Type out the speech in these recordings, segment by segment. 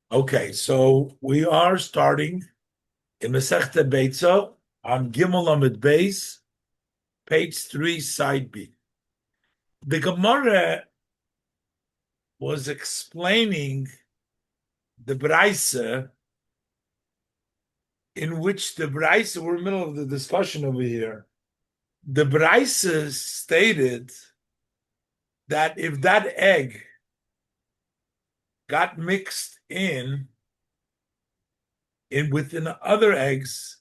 Okay, so we are starting in Masechta Beitzah on Gimel Amid Beis, page 3, side B. The Gemara was explaining the Beitzah, in which the Beitzah, we're in the middle of the discussion over here. The Beitzah stated that if that egg got mixed in within other eggs,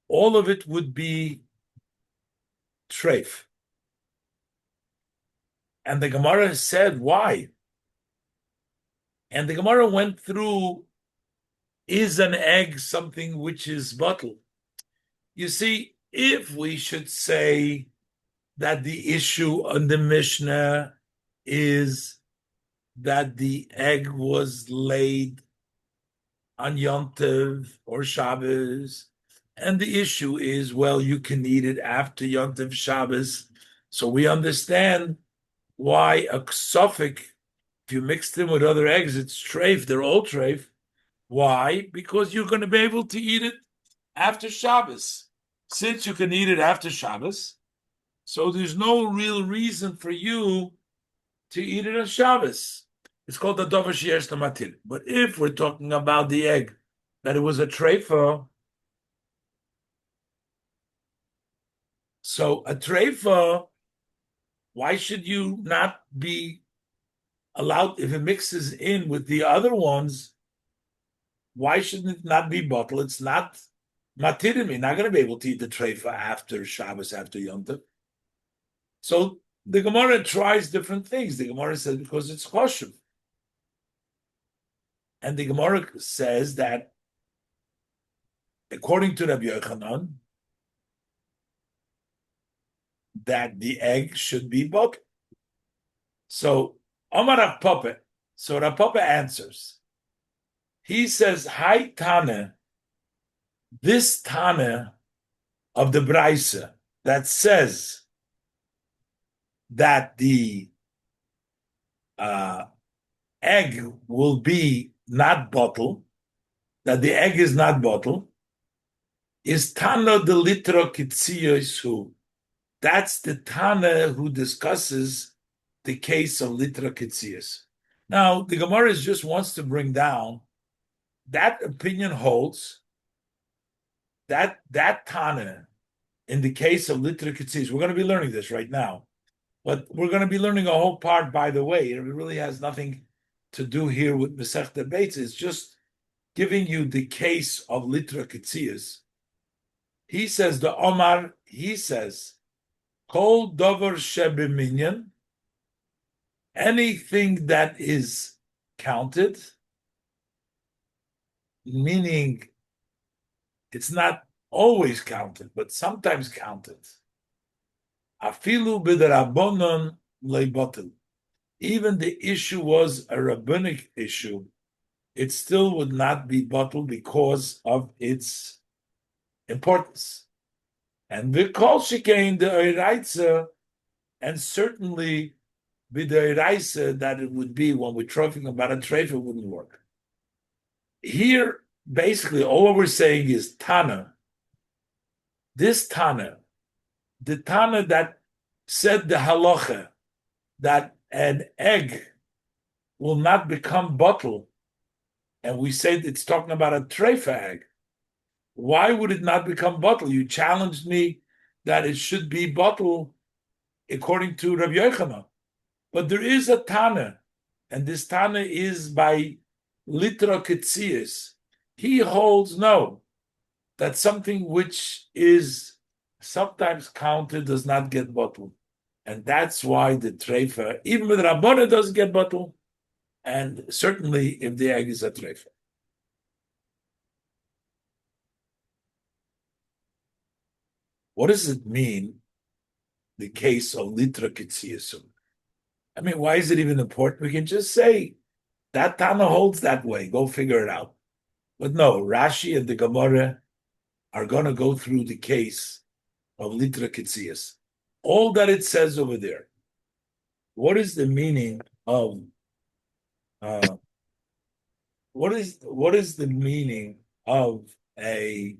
all of it would be treif. And the Gemara said, why? And the Gemara went through, is an egg something which is bottle? You see, if we should say that the issue on the Mishnah is that the egg was laid on Yom Tov or Shabbos, and the issue is, well, you can eat it after Yom Tov Shabbos, so we understand why a ksofik, if you mix them with other eggs, it's treif, they're all treif. Why? Because you're going to be able to eat it after Shabbos. Since you can eat it after Shabbos, so there's no real reason for you to eat it on Shabbos. It's called the dover sheyesh matir. But if we're talking about the egg, that it was a treifa, so a treifa, why should you not be allowed, if it mixes in with the other ones, why shouldn't it not be bottled? It's not matirim. You're not going to be able to eat the treifa after Shabbos, after Yom Tov. So the Gemara tries different things. The Gemara says because it's kosher. And the Gemara says that according to Rabbi Yochanan, that the egg should be bottled. So Omar Rav Papa, so Rav Papa answers. He says, Hi Tana, this Tana of the Beitzah that says that the egg will be not bottled, that the egg is not bottled, is Tana de Litra Kitziyosu. That's the Tana who discusses the case of Litra Kitziyas. Now, the Gemara just wants to bring down that opinion holds that Tana in the case of Litra Kitziyas. We're going to be learning this right now, but we're going to be learning a whole part, by the way. It really has nothing to do here with Masechta Beitzah. It's just giving you the case of Litra Kitziyas. He says, the Omar, he says, Kol dover shebeminyan, anything that is counted, meaning it's not always counted, but sometimes counted. Afilu b'derabonon leibotel. Even the issue was a rabbinic issue, it still would not be bottled because of its importance. And v'kol shekain the oiraitza, and certainly b'd'oraisa that it would be when we're talking about a treif, it wouldn't work. Here, basically, all we're saying is Tana. This Tana, the Tana that said the halacha that an egg will not become bottled, and we said it's talking about a treifa egg. Why would it not become bottled? You challenged me that it should be bottled according to Rabbi Yochanan. But there is a Tana, and this Tana is by Litra Ketzias. He holds no, that something which is sometimes counted does not get bottled. And that's why the treifa, even with Rabbana, doesn't get bottled, and certainly if the egg is a treifa. What does it mean, the case of Litra Ketziasum? I mean, why is it even important? We can just say that Tana holds that way. Go figure it out. But no, Rashi and the Gemara are going to go through the case of Litra Ketzias. All that it says over there. What is the meaning of what is the meaning of a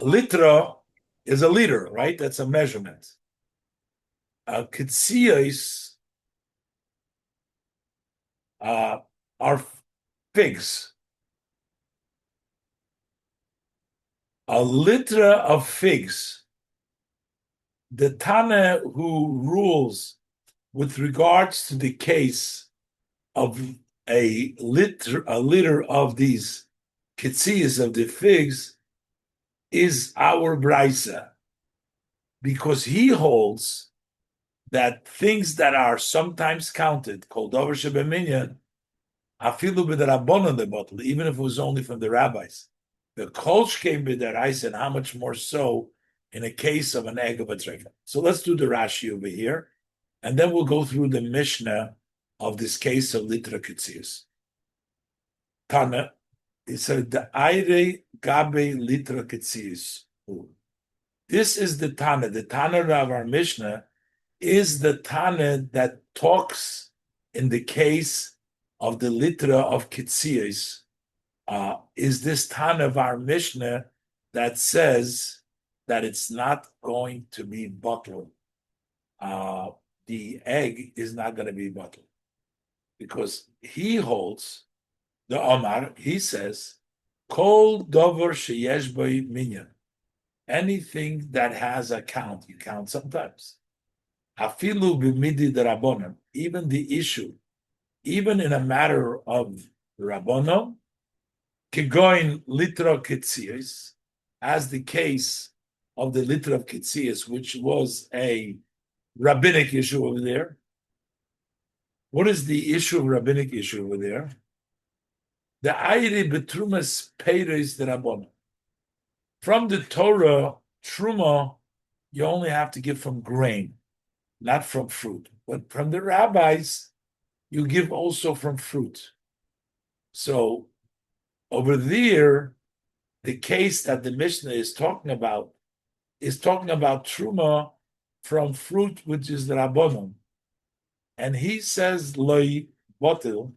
litra? Is a liter, right? That's a measurement. Ketsios are figs. A litra of figs. The Tana who rules with regards to the case of a liter of these ketsias of the figs is our Beitzah, because he holds that things that are sometimes counted, called over shebeminyan, afilu b'derabbanan the bottle, even if it was only from the rabbis. The kolsh came b'deraisa, and how much more so in a case of an egg of a trefa. So let's do the Rashi over here, and then we'll go through the Mishnah of this case of litra ketzius. Tana, it said the aire gabe litra ketzius. This is the Tana. The Tana of our Mishnah is the Tana that talks in the case of the litra of ketzius. Is this Tana of our Mishnah that says that it's not going to be bottled? The egg is not going to be bottled, because he holds the Omar. He says, "Kol dover sheyesh bo minyan." Anything that has a count, you count sometimes. Afilu b'midi d'rabonon. Even the issue, even in a matter of rabbonon, kigoin litra ketzias, as the case of the litra of ketzias, which was a rabbinic issue over there. What is the issue of rabbinic issue over there? The ayri betrumas peiros d'rabonon. From the Torah, truma, you only have to give from grain, not from fruit. But from the rabbis, you give also from fruit. So over there, the case that the Mishnah is talking about truma from fruit, which is the rabbonon. And he says, loy botil,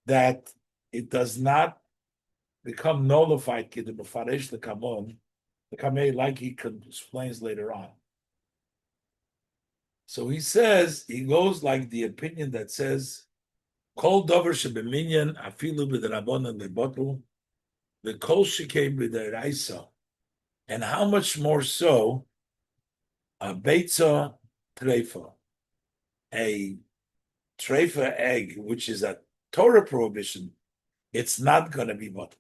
that it does not become nullified, the Mefaresh the Kamon, the Kamei, like he explains later on. So he says, he goes like the opinion that says, Kol dover shebeminyan afilu b'derabbanan lebotl, the kol shekei b'deraisa, and how much more so a Beitzah treifa, a treifa egg, which is a Torah prohibition, it's not going to be bottled.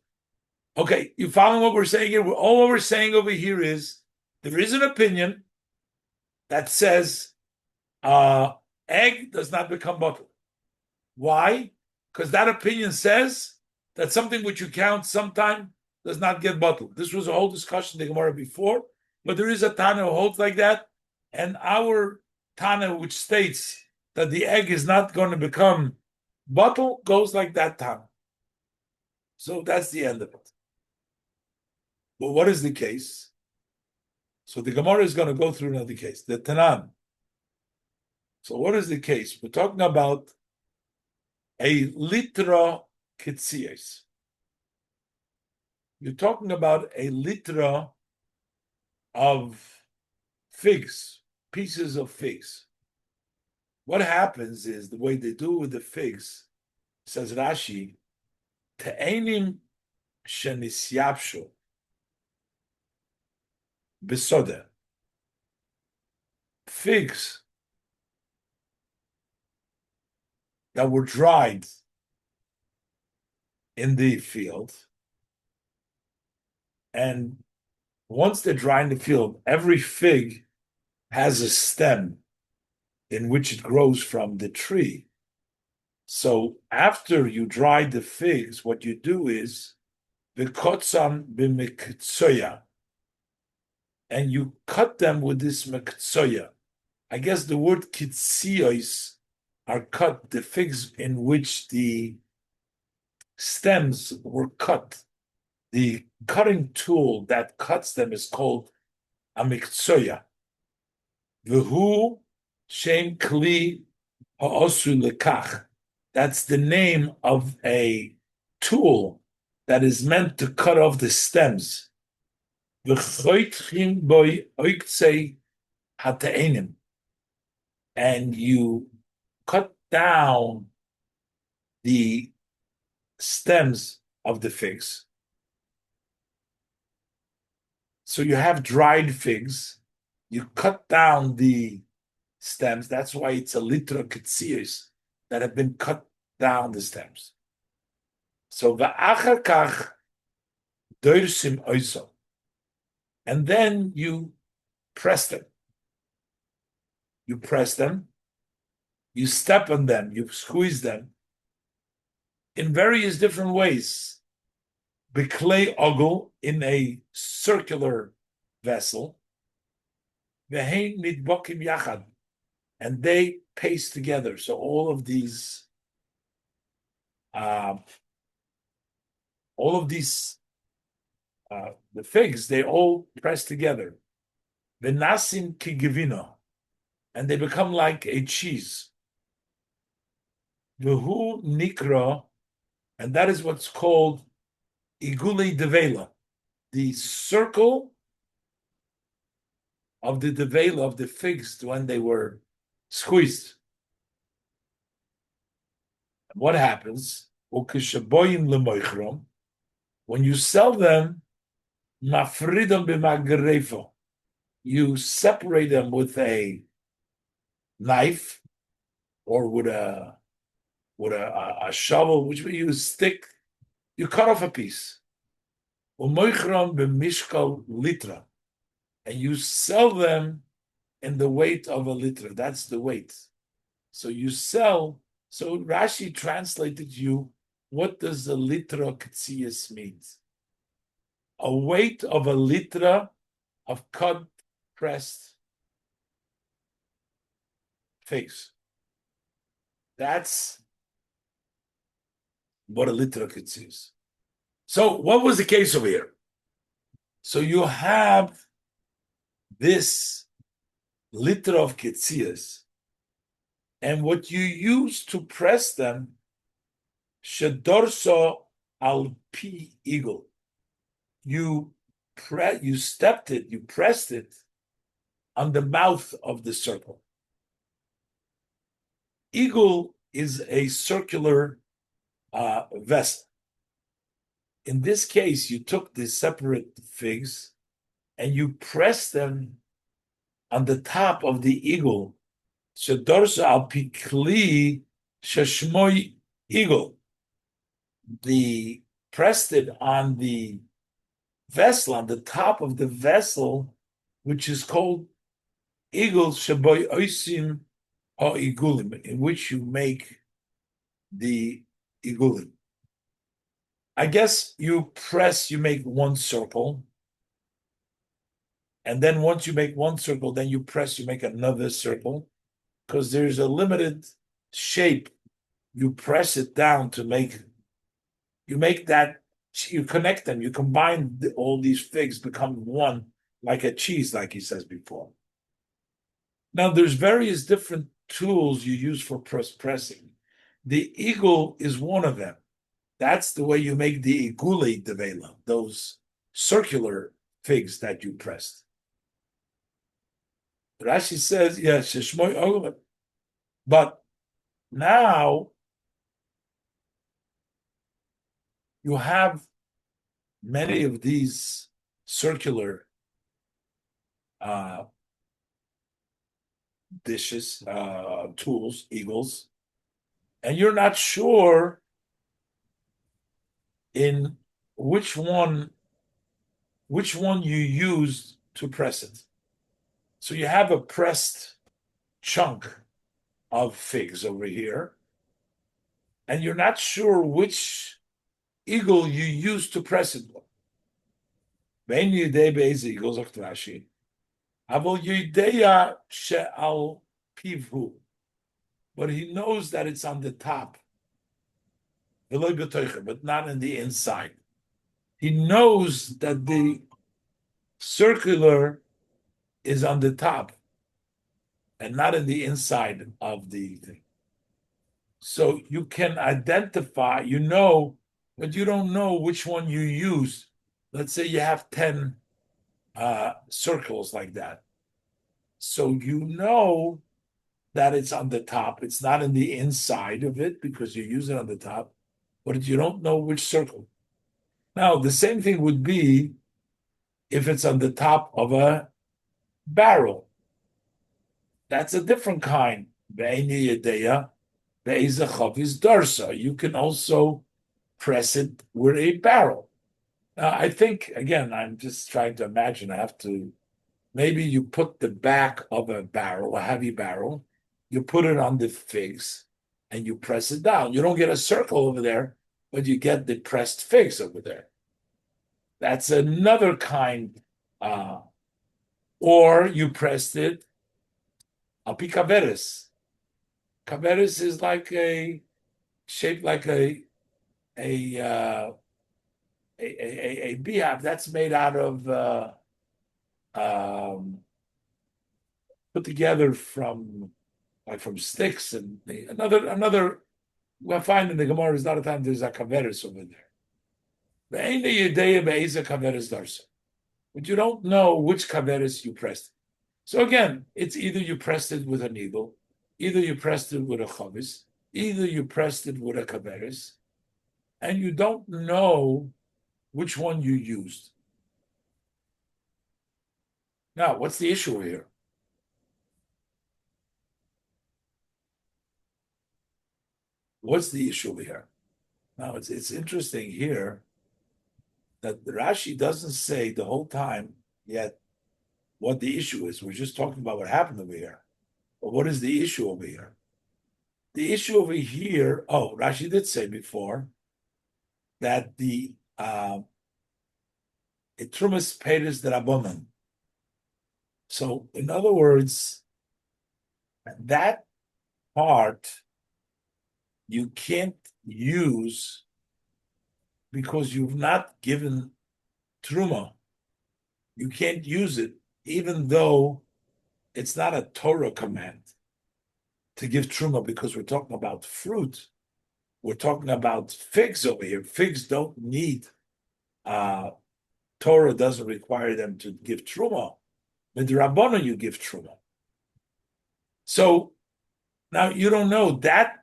Okay, you follow what we're saying here? All we're saying over here is there is an opinion that says egg does not become bottled. Why? Because that opinion says that something which you count sometime does not get bottled. This was a whole discussion in the Gemara before, but there is a Tana who holds like that, and our Tana, which states that the egg is not going to become bottled, goes like that Tana. So that's the end of it. But what is the case? So the Gemara is going to go through another case, the Tanan. So what is the case? We're talking about a litra ketzias. You're talking about a litra of figs, pieces of figs. What happens is the way they do with the figs, says Rashi, te'enim shenisyapshu besoda. Figs that were dried in the field, and once they're dry in the field, every fig has a stem in which it grows from the tree. So after you dry the figs, what you do is v'kotzam b'mekitzoya, and you cut them with this mekitzoya. I guess the word kitzios are cut, the figs in which the stems were cut. The cutting tool that cuts them is called a mikzoya. V'hu shem kli ha'osu lekach. That's the name of a tool that is meant to cut off the stems. And you cut down the stems of the figs. So you have dried figs, you cut down the stems. That's why it's a litra ketzias that have been cut down the stems. So va'achar kach doirsim oiso, and then you press them. You press them, you step on them, you squeeze them in various different ways. Beklei ogel, in a circular vessel, vehein mitbokim yachad, and they paste together. So all of these the figs, they all press together. Venasim kigivino, and they become like a cheese. Vehu nikra, and that is what's called igule devela, the circle of the devela of the figs when they were squeezed. What happens? When you sell them, you separate them with a knife or with a shovel, which we use stick. You cut off a piece. Litra, and you sell them in the weight of a litra. That's the weight. So you sell. So Rashi translated you, what does the litra ketzias mean? A weight of a litra of cut, pressed figs. That's what a litra ketzias. So what was the case over here? So you have this litra of ketzias, and what you use to press them, shedorso al pi eagle. You stepped it, you pressed it on the mouth of the circle. Eagle is a circular vessel. In this case, you took the separate figs and you pressed them on the top of the eagle. Shedorsa al pikli sheshmoy eagle. The pressed it on the vessel, on the top of the vessel, which is called eagle sheboy oisim ha igulim, in which you make the igulim. I guess you make one circle, and then once you make one circle, then you press, you make another circle, because there's a limited shape. You press it down to make, you connect them, you combine all these figs, become one, like a cheese, like he says before. Now, there's various different tools you use for pressing. The eagle is one of them. That's the way you make the igule devela, those circular figs that you pressed. Rashi says, yes, sheshmoy, but now you have many of these circular dishes, tools, eagles, and you're not sure in which one you used to press it. So you have a pressed chunk of figs over here, and you're not sure which eagle you used to press it. But he knows that it's on the top, but not in the inside. He knows that the circular is on the top and not in the inside of the thing. So you can identify, but you don't know which one you use. Let's say you have 10 circles like that. So you know that it's on the top. It's not in the inside of it because you use it on the top, but you don't know which circle. Now, the same thing would be if it's on the top of a barrel. That's a different kind. You can also press it with a barrel. Now, I think, again, I'm just trying to imagine. I have to, maybe you put the back of a barrel, a heavy barrel, you put it on the figs and you press it down. You don't get a circle over there, but you get the pressed figs over there. That's another kind. Or you pressed it a picaveres. Caveres is like a shaped like a uh, a beehive that's made out of um, put together from like from sticks and another we'll find in the Gemara is not a time there's a kaveris over there. But you don't know which kaveris you pressed. So again, it's either you pressed it with a needle, either you pressed it with a chavis, either you pressed it with a kaveris, and you don't know which one you used. Now, what's the issue here? What's the issue here? Now, it's interesting here that Rashi doesn't say the whole time yet what the issue is. We're just talking about what happened over here. But what is the issue over here? The issue over here, Rashi did say before that the Itrumas Peiris the Rabbanon. So, in other words, that part you can't use because you've not given Truma. You can't use it, even though it's not a Torah command to give Truma because we're talking about fruit. We're talking about figs over here. Figs don't need, Torah doesn't require them to give Truma. With the Rabbana, you give Truma. So now you don't know that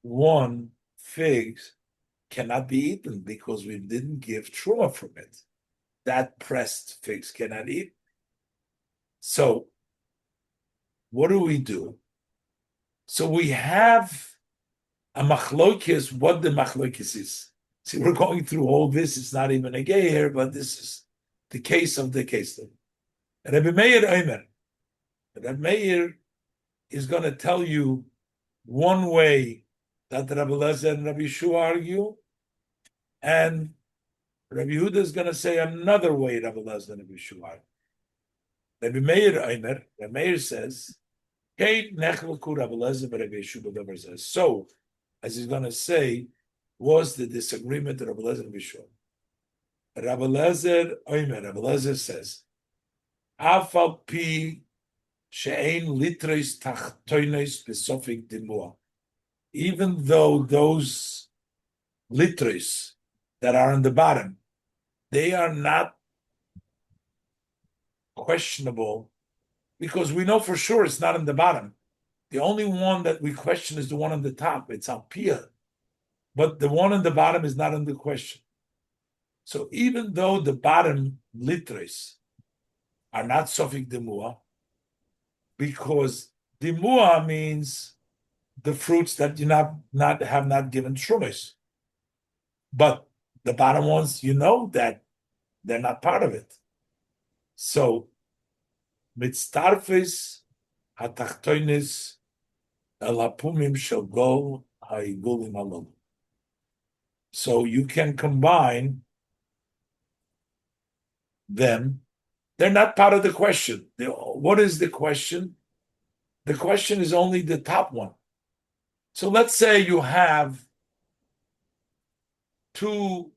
one figs cannot be eaten because we didn't give Truma from it. That pressed figs cannot eat. So what do? So we have a machlokes, what the machlokes is. See, we're going through all this. It's not even a gay here, but this is the case of the case. Rabbi Meir Omer. Rabbi Meir is going to tell you one way that Rabbi Lezer and Rabbi Yeshua argue, and Rabbi Yehuda is going to say another way Rabbi Lezer and Rabbi Yeshua argue. Rabbi Meir Omer, Rabbi Meir says, so, as he's going to say, was the disagreement of Rabbi Lezer and Rabbi Yeshua. Rabbi Lezer Omer, Rabbi Lezer says, Afal pi she'ein litreis tachtoines besofik dimua. Even though those litreis that are on the bottom, they are not questionable because we know for sure it's not on the bottom. The only one that we question is the one on the top. It's alpia. But the one on the bottom is not under question. So even though the bottom litreis are not sofik demua, because demua means the fruits that you have not given shumis. But the bottom ones, you know that they're not part of it. So mitztarfis hatachtoinis elapumim shel gol ha'igulim alon. So you can combine them. They're not part of the question. What is the question? The question is only the top one. So let's say you have two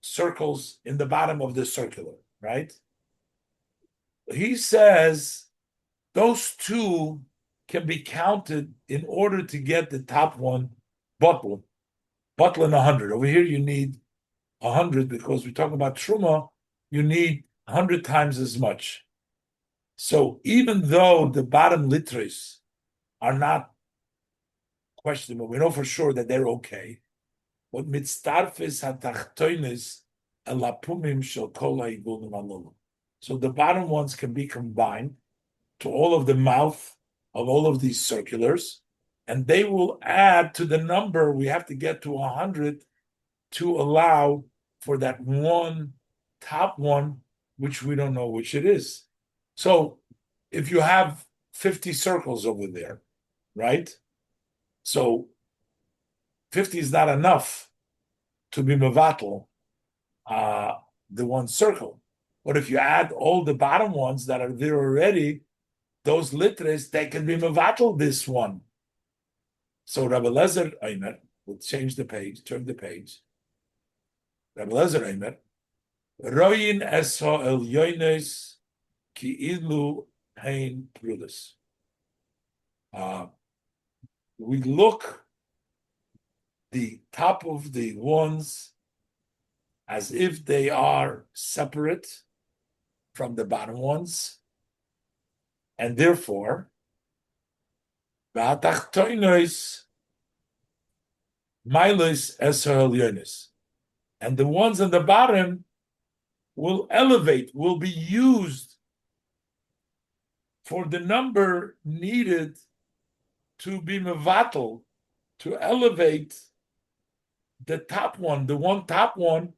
circles in the bottom of the circular, right? He says those two can be counted in order to get the top one bottle. bottle in 100. Over here, you need 100 because we're talking about truma. You need 100 times as much. So even though the bottom liters are not questionable, we know for sure that they're okay. What mitzdarfis hatachtoinis elapumim shel kol ha'ibulnim alolu. So the bottom ones can be combined to all of the mouth of all of these circulars, and they will add to the number. We have to get to 100 to allow for that one top one, which we don't know which it is. So if you have 50 circles over there, right? So 50 is not enough to be mevatel the one circle. But if you add all the bottom ones that are there already, those litres, they can be mevatel this one. So Rabbi Lezer Eimer, we'll change the page, turn the page. Rabbi Lezer Eimer, Royin esho el yoines ki ilu hein prudus. We look the top of the ones as if they are separate from the bottom ones, and therefore, v'hatachtoinos milos esho elyonis, and the ones on the bottom will elevate, will be used for the number needed to be mevatel, to elevate the top one, the one top one,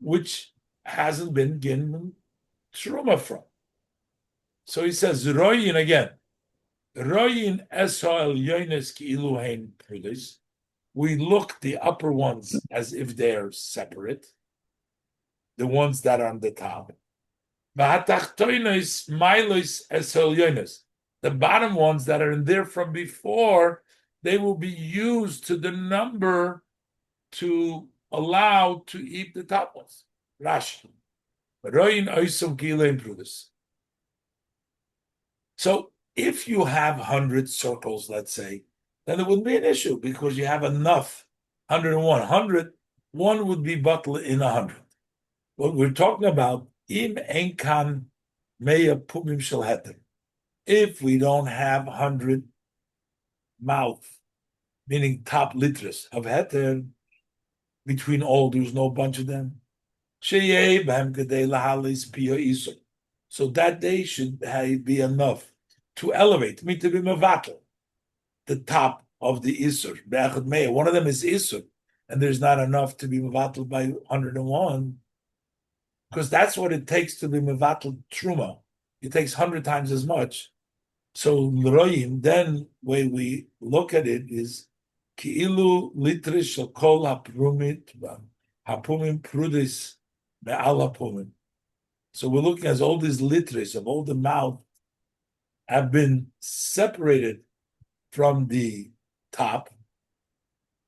which hasn't been given truma from. So he says, Royin again, Royin esho el yoines ki ilu hein prudis. We look the upper ones as if they're separate, the ones that are on the top. V'hatachtoinos milos esho el yoines. The bottom ones that are in there from before, they will be used to the number to allow to eat the top ones. Rashi. So if you have 100 circles, let's say, then it wouldn't be an issue because you have enough. 101. 100, one would be bottle in 100. What we're talking about, im enkan meya pumim shel heter. If we don't have 100 mouth, meaning top liters of heter, between all, there's no bunch of them. So that day should be enough to elevate, me to be mevatel, the top of the isur. One of them is isur, and there's not enough to be mevatel by 101, because that's what it takes to be mevatel truma. It takes 100 times as much. So l'royim, then way we look at it is ki'ilu litris shel kol hapumim prudis be'al hapumim. So we're looking at all these litris of all the mouth have been separated from the top,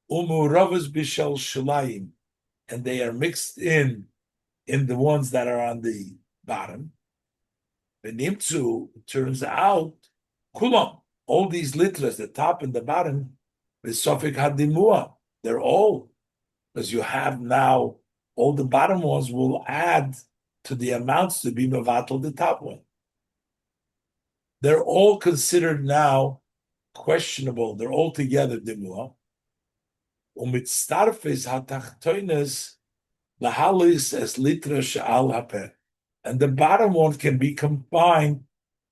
umuravas bishal shalayim, and they are mixed in the ones that are on the bottom. Benimtzu, turns out, kulam, all these litras, the top and the bottom, is sofik hadimua. They're all, because you have now all the bottom ones will add to the amounts to be mevatel the top one. They're all considered now questionable. They're all together dimua. Umitztarfes hatachtoines lahalis es litra she'al hapeh. And the bottom one can be combined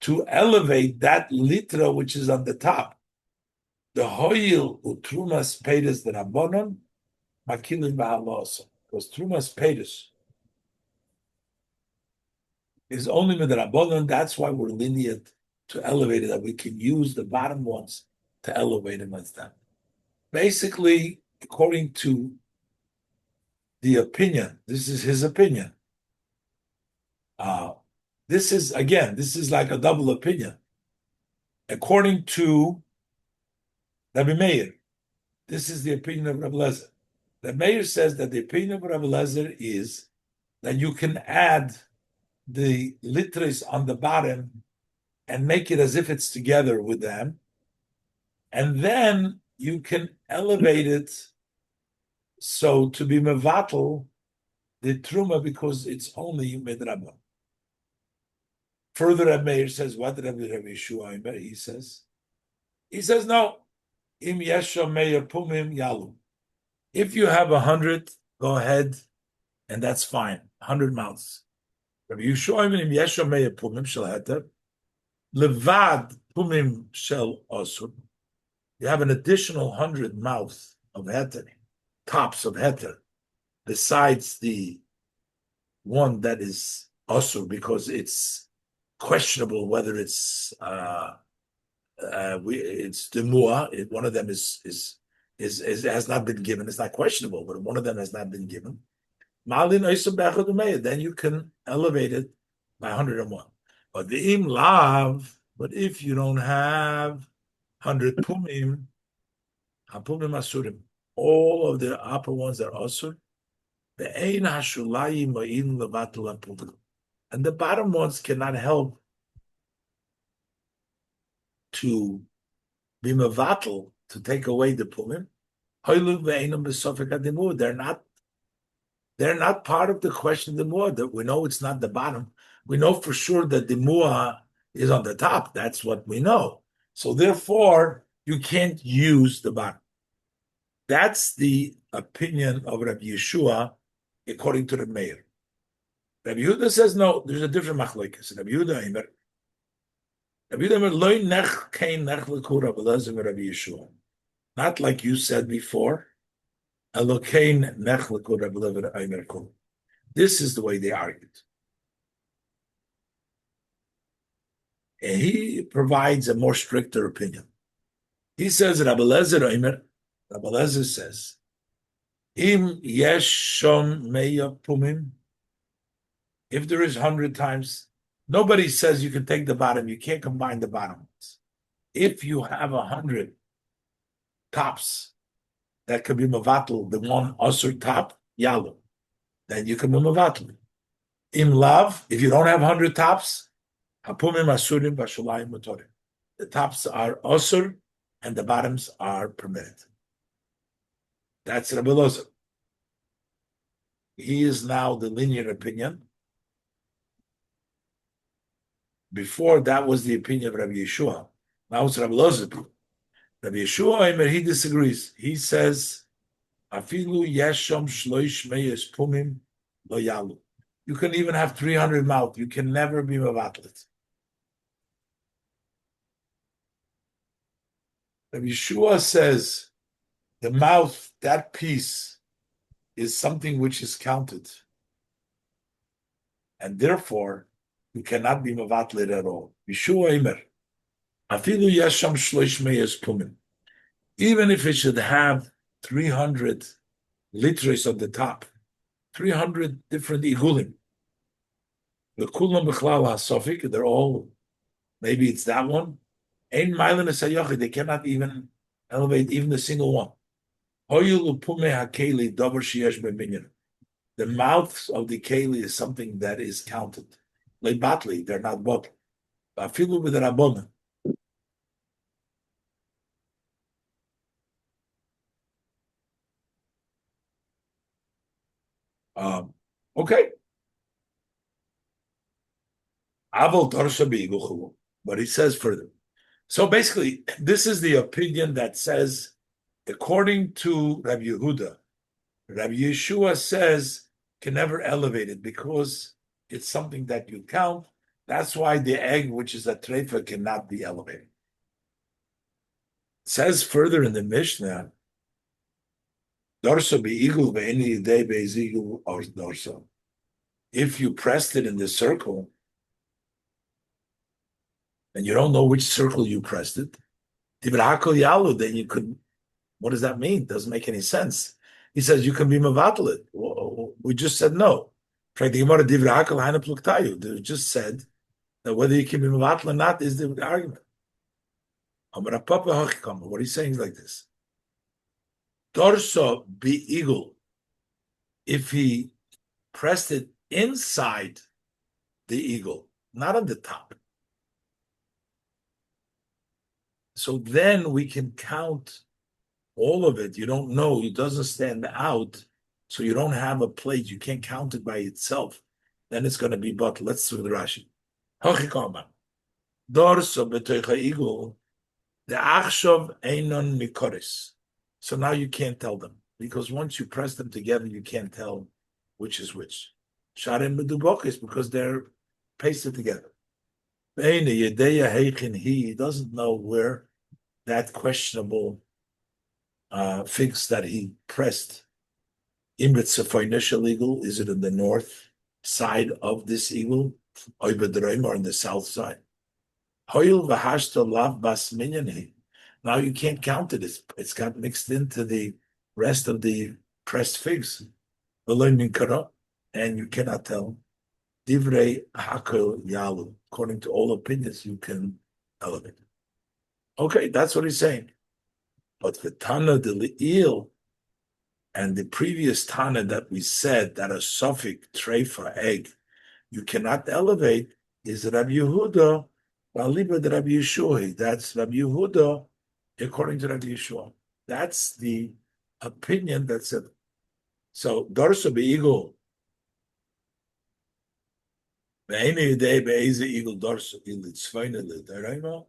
to elevate that litra which is on the top. The hoyil utrumas pedis the rabbanon makilin ba'alosa. Because trumas pedis is only with the rabbanon. That's why we're lenient to elevate it, that we can use the bottom ones to elevate them as that. Basically, according to the opinion, this is his opinion. This is like a double opinion. According to Rabbi Meir, this is the opinion of Rabbi Lezer. Rabbi Meir says that the opinion of Rabbi Lezer is that you can add the litres on the bottom and make it as if it's together with them, and then you can elevate it So to be mevatel the truma because it's only midrabban. Further, Rabbi Meir says, what did Rabbi Yeshua? He says no. Im yesha meir pumim yalu. If you have 100, go ahead, and that's fine. 100 mouths. Rabbi Yeshua im yesha meir pumim shel heter levad pumim shel osur. You have an additional 100 mouths of heter, tops of heter, besides the one that is osur because it's questionable whether it's demua. One of them is has not been given. It's not questionable, but one of them has not been given. Then you can elevate it by 101. But the im lav. But if you don't have 100 pumim, hapumim asurim, all of the upper ones are asur. The ein hashulayim ma'in levatul hapumim, and the bottom ones cannot help to be mevatel, to take away the pumim. They're not part of the question of the muah. That we know it's not the bottom. We know for sure that the muah is on the top. That's what we know. So therefore, you can't use the bottom. That's the opinion of Rabbi Yeshua, according to the mayor. Rabbi Yehuda says no. There's a different machlokes. Rabbi Yehuda not like you said before. This is the way they argued. And he provides a more stricter opinion. He says, Rabbi Lezer says, Im yesh shom meya pumim. If there is 100 times, nobody says you can take the bottom. You can't combine the bottoms. If you have 100 tops, that could be mevatel, the one asur top, yalu. Then you can be mevatel. Im lav, if you don't have 100 tops, hapumim asurim bashulayim motorim. The tops are asur and the bottoms are permitted. That's Rabbi Loza. He is now the linear opinion. Before that was the opinion of Rabbi Yeshua. Now it's Rabbi Loza. Rabbi Yeshua, he disagrees. He says, "Afilu yesham shloish meyes pumim lo yalu." You can even have 300 mouth. You can never be mevatlet. Rabbi Yeshua says, the mouth, that piece, is something which is counted, and therefore you cannot be mevatlet at all. Yeshua Imer. Afilu yesham shloish meyes pumim. Even if it should have 300 liters on the top, 300 different igulim. The kulam b'chlal hasofik, they're all, maybe it's that one. Ein mailen esayochi, they cannot even elevate even the single one. Hoyul upume hakeli davar sheyesh beminyan. The mouths of the keli is something that is counted. Leibatli, they're not bottled. Afilu b'derabona. Okay. But he says further. So basically, this is the opinion that says, according to Rabbi Yehuda, Rabbi Yeshua says can never elevate it because it's something that you count. That's why the egg, which is a treifa, cannot be elevated. It says further in the Mishnah, Dorso be'igul ve'eni yidei be'ezigul or dorso. If you pressed it in the circle, and you don't know which circle you pressed it, then you could, what does that mean? Doesn't make any sense. He says you can be mevatel it. We just said no. They just said that whether you can be mevatel or not is the argument. What he's saying is like this. Dorso be eagle. If he pressed it inside the eagle, not on the top. So then we can count all of it, you don't know, it doesn't stand out, so you don't have a plate, you can't count it by itself, then it's going to be but. Let's do the Rashi. Hachikama. Dorso betoicha igul, the achshov einon mikoris. So now you can't tell them, because once you press them together, you can't tell which is which. Sharim bedubokis, because they're pasted together. He doesn't know where that questionable figs that he pressed in initial eagle, is it in the north side of this eagle, or in the south side? Now you can't count it. It's got mixed into the rest of the pressed figs. And you cannot tell. Divrei hakel yalu. According to all opinions, you can elevate. Okay, that's what he's saying. But the Tana de Le'il and the previous Tana that we said that a suffix treifa egg you cannot elevate is Rabbi Yehuda, Baliba de Rabbi Yeshua. That's Rabbi Yehuda, according to Rabbi Yeshua. That's the opinion that said. So Dorso be'igul. Ve'ene yedei be'eze igul dorso ilitzvayne l'darayma.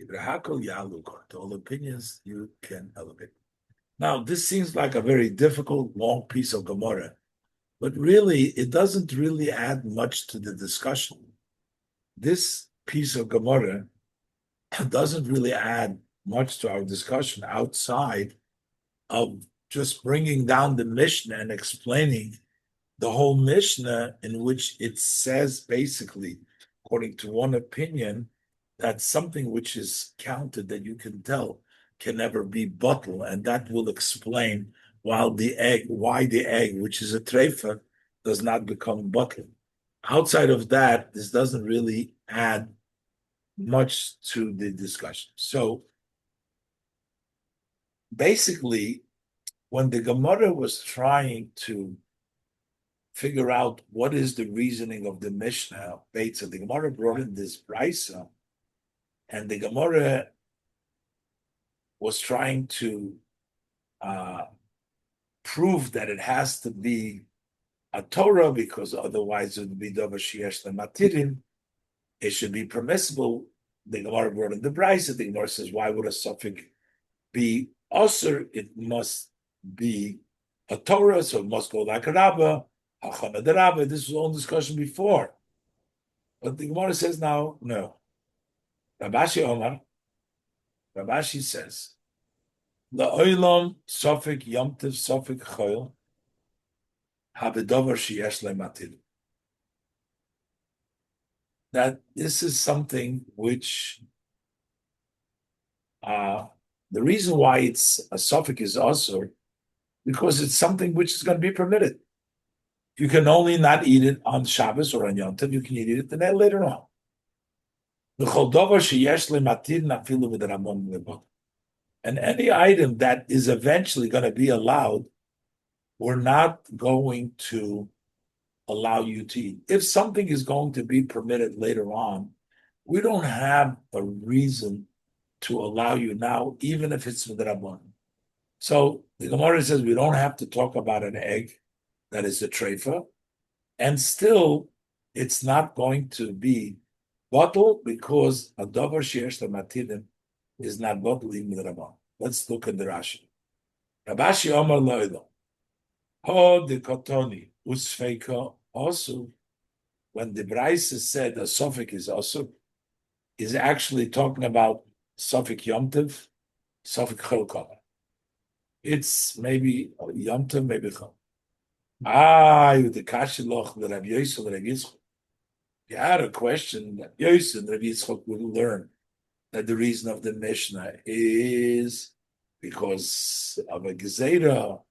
Ibrahakol yalu. To all opinions, you can elevate. Now, this seems like a very difficult, long piece of Gemara, but really, it doesn't really add much to the discussion. This piece of Gemara doesn't really add much to our discussion outside of just bringing down the Mishnah and explaining the whole Mishnah, in which it says basically, according to one opinion, that something which is counted that you can tell can never be bottle, and that will explain why the egg, which is a treifa, does not become bottle. Outside of that, this doesn't really add much to the discussion. So basically, when the Gemara was trying to figure out what is the reasoning of the Mishnah, Beitzah, the Gemara brought in this Beitzah, and the Gemara was trying to prove that it has to be a Torah, because otherwise it would be Davar Sheyesh Lematirin. It should be permissible. The Gemara brought in the Beitzah. The Gemara says, why would a suffix be Osir? It must be a Torah, so it must go like a Rabbah, Hachana de Rabbah. This was all discussion before. But the Gemara says now, no. Rabashi Omar, Rabashi says, La'olam Sofik Yomtiv Sofik Choil Habedover Sheyesh Lematil. That this is something which the reason why it's a Sofik is also because it's something which is going to be permitted. You can only not eat it on Shabbos or on Yom Tov. You can eat it then later on. And any item that is eventually going to be allowed, we're not going to allow you to eat. If something is going to be permitted later on, we don't have a reason to allow you now, even if it's midrabanan. So the Gemara says we don't have to talk about an egg that is a treifa, and still it's not going to be bottle because a davar sheyesh lematidim is not bottle even midrabanan. Let's look at the Rashi. Rabashi Omar Loilo. Ho de kotoni usfeika also. When the Beitzah said a suffix is also, is actually talking about suffix yomtiv, suffix chol. It's maybe yomtiv, maybe chol. You the kashiloch the Rabbi Yosef, Rabbi Yitzchok. You had a question that Yosef and Rabbi Yitzchok will learn that the reason of the Mishnah is because of a gezerah,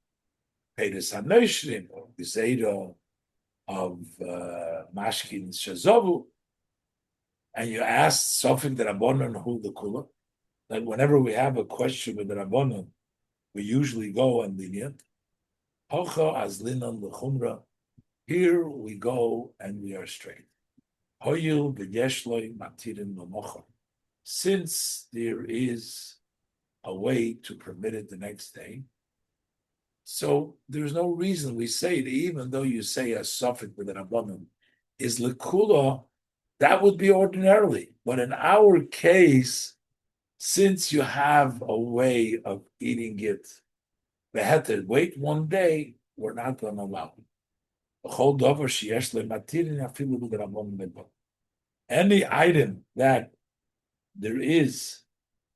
Peres HaNoshrim, or gezerah of Mashkin Shazovu, and you asked something that Rabbanon who the kula, that whenever we have a question with the Rabbanon, we usually go and lenient. Hocha azlinon l'chumra. Here we go and we are straight. Hoyil v'yeshloi matirin l'mocha. Since there is a way to permit it the next day. So there's no reason we say it, even though you say a suffix with an abundant is lekula, that would be ordinarily. But in our case, since you have a way of eating it, they had to wait one day, we're not going to allow it. Any item that there is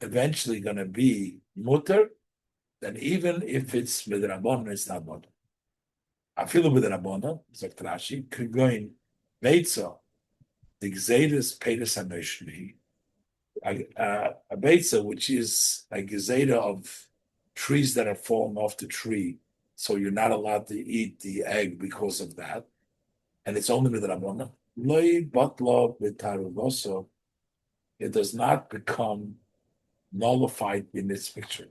eventually going to be mutter, then even if it's midrabon, it's not mutter. I feel with Rabbanon, sagt Rashi, could go in Beitzah, the Gzeidas Peter a Beitzah, which is a Gezeda of trees that are fallen off the tree. So you're not allowed to eat the egg because of that. And it's only with Rabbanon. Loi Batla B'Taruvoso, it does not become nullified in this picture.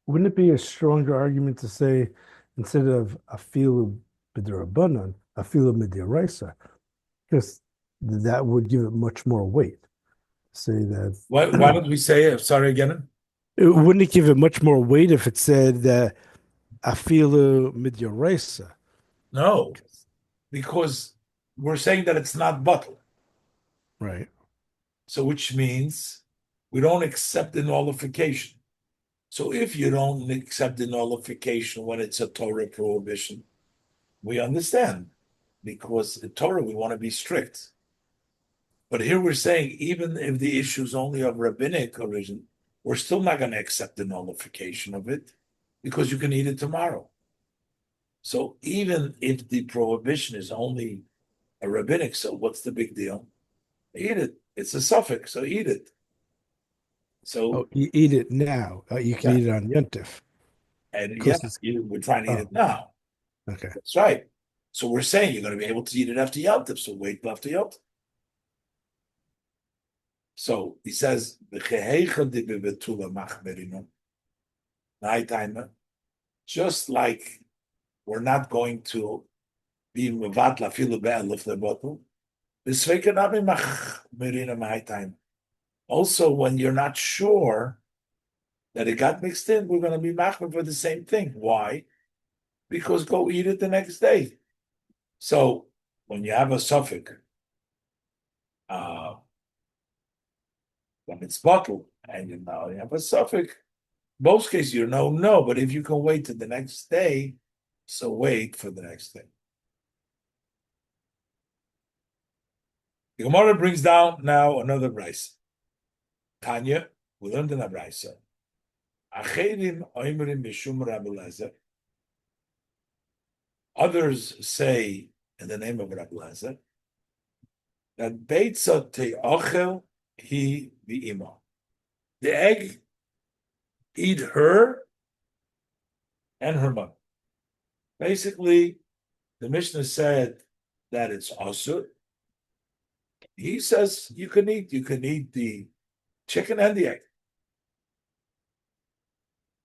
Wouldn't it be a stronger argument to say instead of afilu b'derabanan, afilu midiraisa? Because that would give it much more weight. Say that. Why don't we say it? Sorry again. Wouldn't it give it much more weight if it said that afilu midiraisa? No, because we're saying that it's not bottled. Right. So which means we don't accept the nullification. So if you don't accept the nullification when it's a Torah prohibition, we understand, because in Torah we want to be strict. But here we're saying even if the issue is only of rabbinic origin, we're still not going to accept the nullification of it because you can eat it tomorrow. So even if the prohibition is only a rabbinic, so what's the big deal? Eat it. It's a suffix, so eat it. So you eat it now. You can eat it on Yontif. And we're trying to eat it now. Okay. That's right. So we're saying you're going to be able to eat it after Yontif, so wait till after Yontif. So he says, nighttime, just like we're not going to be mevatla filu be'elif lebotl, also, when you're not sure that it got mixed in, we're going to be machmer for the same thing. Why? Because go eat it the next day. So when you have a suffix, when it's bottled and you have a suffix, most cases you know no, but if you can wait to the next day, so wait for the next day. The Gemara brings down now another brisa. Tanya, we learned in a brisa. Others say in the name of Rabbi Lezer that Beitzah te'ochel hi v'ima. The egg eat her and her mother. Basically, the Mishnah said that it's asur. He says you can eat the chicken and the egg.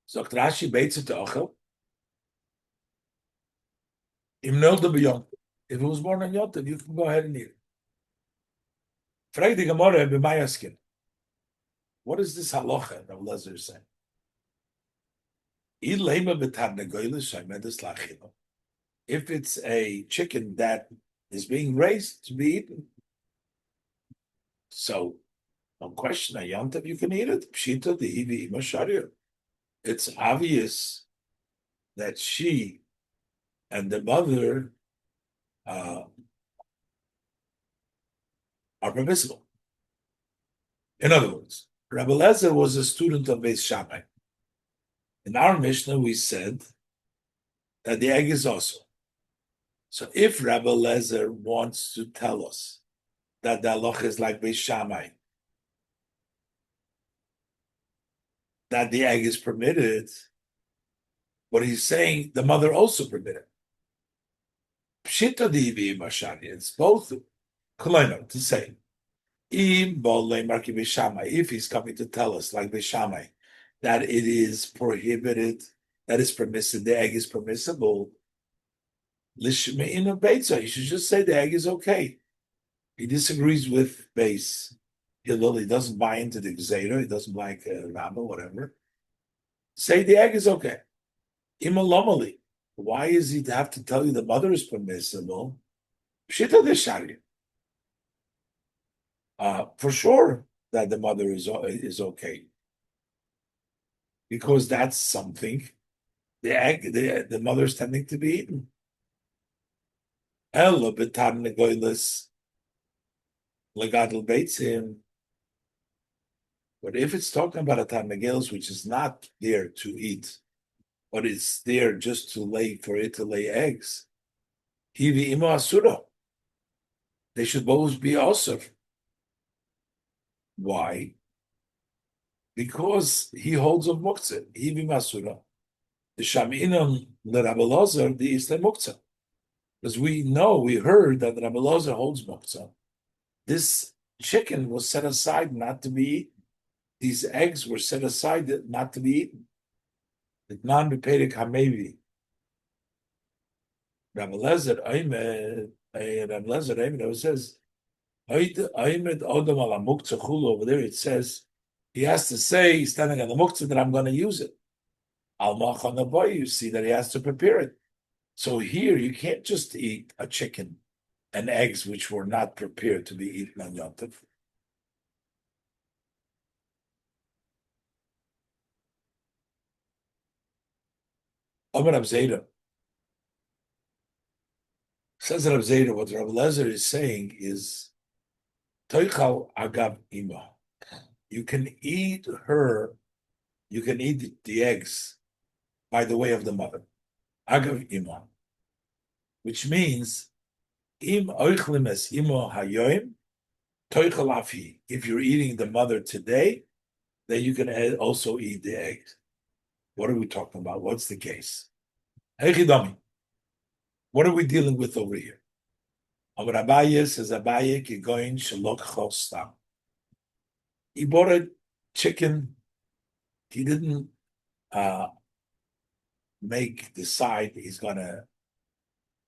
So Rashi Beitzah te'ochel. If it was born on Yontif, you can go ahead and eat it. Frag the Gemara b'mayaskin. What is this halacha that Lezer is saying? If it's a chicken that is being raised to be eaten, so no question, a Yontif you can eat it. Pshita the Sharia. It's obvious that she and the mother are permissible. In other words, Rabbi Lezer was a student of Beis Shammai. In our Mishnah, we said that the egg is also. So if Rabbi Lezer wants to tell us that the halacha is like Beis Shammai, that the egg is permitted, but he's saying the mother also permitted. Pshita divi mashani. It's both to say. If he's coming to tell us, like Beis Shammai, that it is prohibited, that is permissible, the egg is permissible, Lishmein of Beitzah, you should just say the egg is okay. He disagrees with Beis. He doesn't buy into the Gzeira, he doesn't like Rabba, whatever. Say the egg is okay. Imalomali. Why is he to have to tell you the mother is permissible? Shita de Sharia. For sure that the mother is okay. Because that's something. The egg, the mother's tending to be eaten. Ella betar negoilis legadol beitzim. But if it's talking about a tarnagelis which is not there to eat, but it's there just to lay for it to lay eggs, hivi ima asura. They should both be asur. Why? Because he holds of muktzah. Hivi masura. The shaminam leRabbi Elazar the isle muktzah. Because we heard that Rabbi Elazar holds muktzah. This chicken was set aside not to be eaten. These eggs were set aside not to be eaten. The non-repedic hamevi. Rabbi Elazar says, over there it says, he has to say, he's standing on the muktzah, that I'm going to use it. Al-mach on the boy, you see that he has to prepare it. So here, you can't just eat a chicken and eggs which were not prepared to be eaten on Yom Tov. Amar Rav Zera says that Rav Zera, what Rav Elazar is saying is, Toichal agav ima. You can eat the eggs by the way of the mother. Agav ima. Which means, im oichlim es imo hayoim, toichal afi. If you're eating the mother today, then you can also eat the eggs. What are we talking about? What's the case? Hechidami. What are we dealing with over here? Amar Abaye says Abaye kigoin shalok chostam. He bought a chicken. He didn't decide he's gonna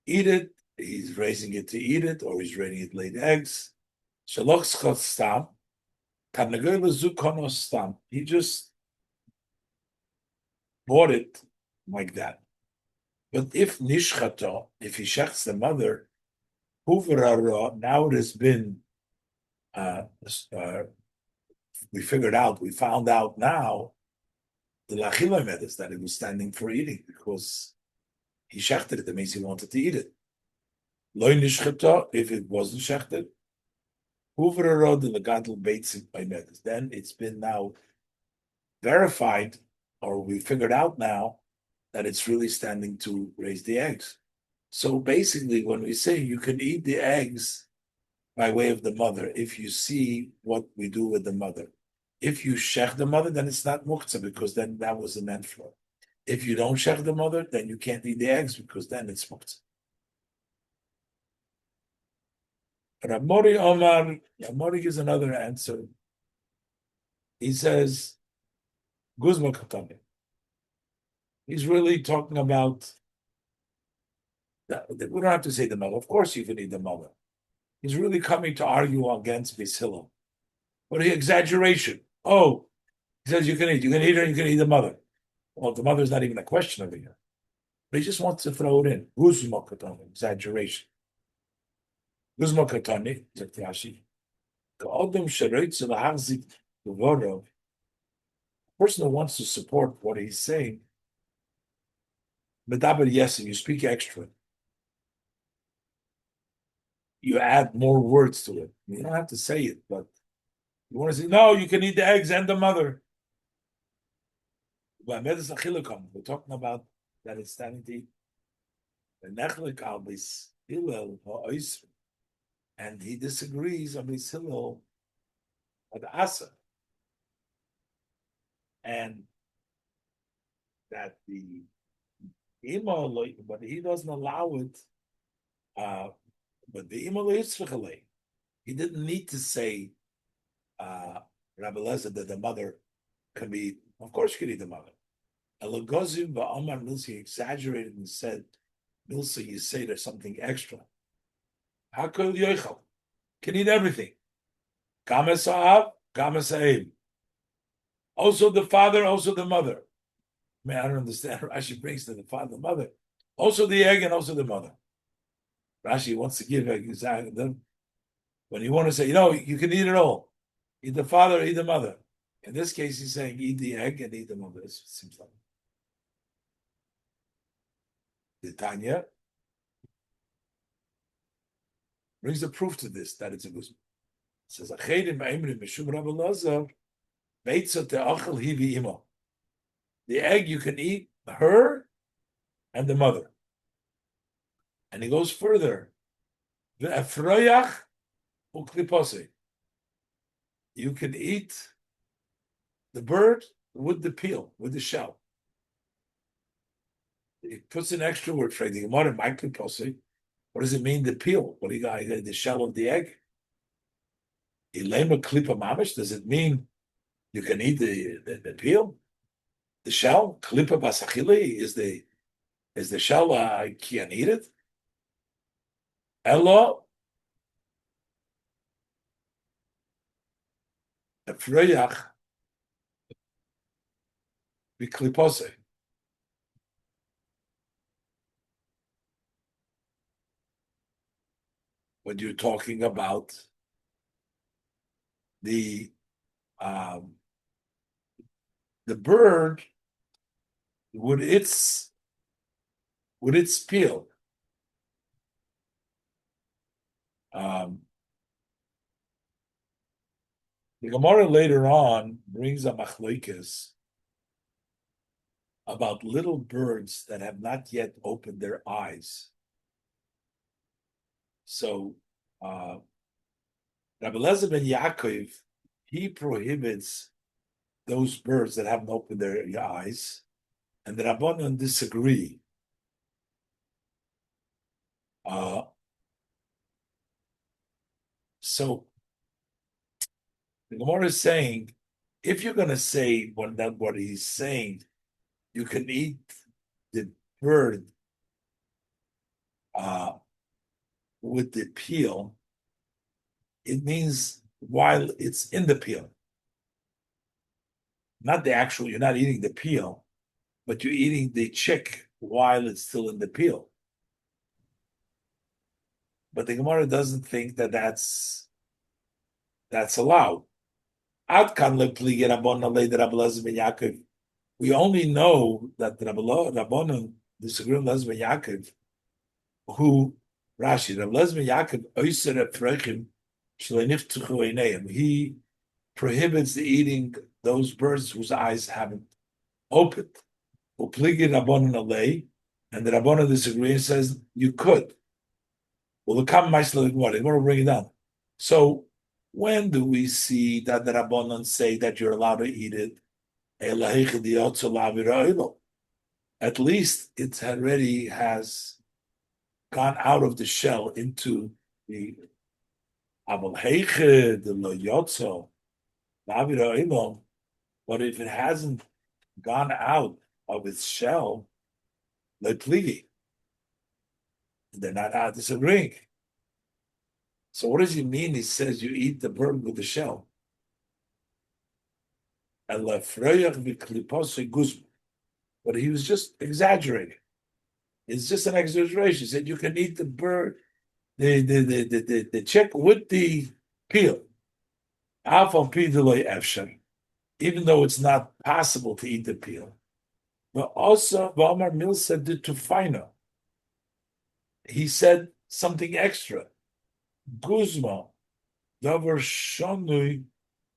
eat it. He's raising it to eat it, or he's raising it to lay eggs. Shalok chostam. He just bought it like that. But if nishchato, if he shechts the mother, now it has been, we found out now, the lachila is that it was standing for eating because he shechted it, that means he wanted to eat it. Loy nishchato, if it wasn't shechted, then it's been now verified, or we figured out now, that it's really standing to raise the eggs. So basically, when we say you can eat the eggs by way of the mother, if you see what we do with the mother. If you shech the mother, then it's not muktzah, because then that was the meant for. If you don't shech the mother, then you can't eat the eggs, because then it's muktzah. Ramori Omar, Ramori gives another answer. He says, Guzma Katami. He's really talking about that. We don't have to say the mother. Of course you can eat the mother. He's really coming to argue against Beitzah. But exaggeration. Oh, he says you can eat her, you can eat the mother. Well, the mother is not even a question over here. But he just wants to throw it in. Guzma Katami, exaggeration. Guzma Katani, Zaktiashi. The person who wants to support what he's saying, Medaber Yesim, you speak extra. You add more words to it. You don't have to say it, but you want to say, no, you can eat the eggs and the mother. We're talking about that it's standing to eat. And he disagrees on Beis Hillel with Asa. And that the Ima, but he doesn't allow it. But the Ima he didn't need to say Rabbi Elazar that the mother can be. Of course, you can eat the mother. Elagozim ba'amar Milsi exaggerated and said, Milsi, you say there's something extra. Hakol yoichel can eat everything. Games ha'av, games ha'im. Also the father, also the mother. I mean, I don't understand. Rashi brings to the father, the mother. Also the egg and also the mother. Rashi wants to give them when you want to say, you can eat it all. Eat the father, eat the mother. In this case, he's saying eat the egg and eat the mother. It seems like. The Tanya brings the proof to this, that it's a guzman. It says, Beitzah te'achel hi v'imo. The egg you can eat her and the mother. And he goes further. Ve'efroyach u'klipose. You can eat the bird with the peel, with the shell. He puts an extra word for the Gemara, my klipose. What does it mean, the peel? What do you got? The shell of the egg? Ilema klipa mamish? Does it mean you can eat the peel? The shell? Klipa basachili? Is the shell, I can't eat it? Elo efreyach b'klipose. When you're talking about the bird with its peel. The Gemara later on brings a machlokes about little birds that have not yet opened their eyes. So Rabbi Eliezer ben Yaakov, he prohibits those birds that haven't opened their eyes, and the Rabbanan disagree. So the Gemara is saying, if you're going to say what he's saying, you can eat the bird with the peel, it means while it's in the peel. Not the actual, you're not eating the peel, but you're eating the chick while it's still in the peel. But the Gemara doesn't think that that's allowed. We only know that the Rabbanon disagree with Rabbi Yaakov, who Rashi, Rabbi Yaakov oiser efrechim shleiniftchu einayim. He prohibits the eating those birds whose eyes haven't opened. Upligi Rabbanon alei, and the Rabbanon disagree and says you could. Well, the common ma'aseh Gemara, they want to bring it down. So when do we see that the Rabbanon say that you're allowed to eat it? At least it already has gone out of the shell into the but if it hasn't gone out of its shell, they're not disagreeing. So what does he mean? He says you eat the bird with the shell. But he was just exaggerating. It's just an exaggeration. He said you can eat the bird, the chick with the peel. Even though it's not possible to eat the peel. But also, Valmar Mil said the tufina. He said something extra. Guzma, davar shanui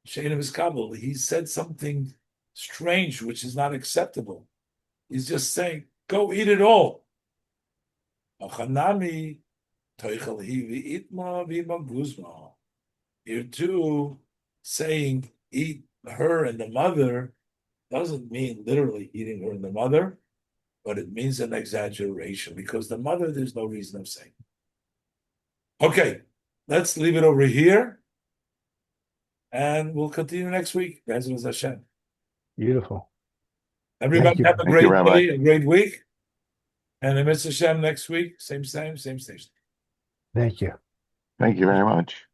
she'enim iskabel. He said something strange, which is not acceptable. He's just saying, go eat it all. Achanami toichel hi v'itma v'ima guzma. Here too, saying eat her and the mother doesn't mean literally eating her and the mother, but it means an exaggeration because the mother, there's no reason of saying. Okay, let's leave it over here and we'll continue next week. Bezras Hashem. Beautiful. Everybody have a Thank you, great Rabbi. day, a great week. And Mitzvah Hashem next week, same station. Thank you. Thank you very much.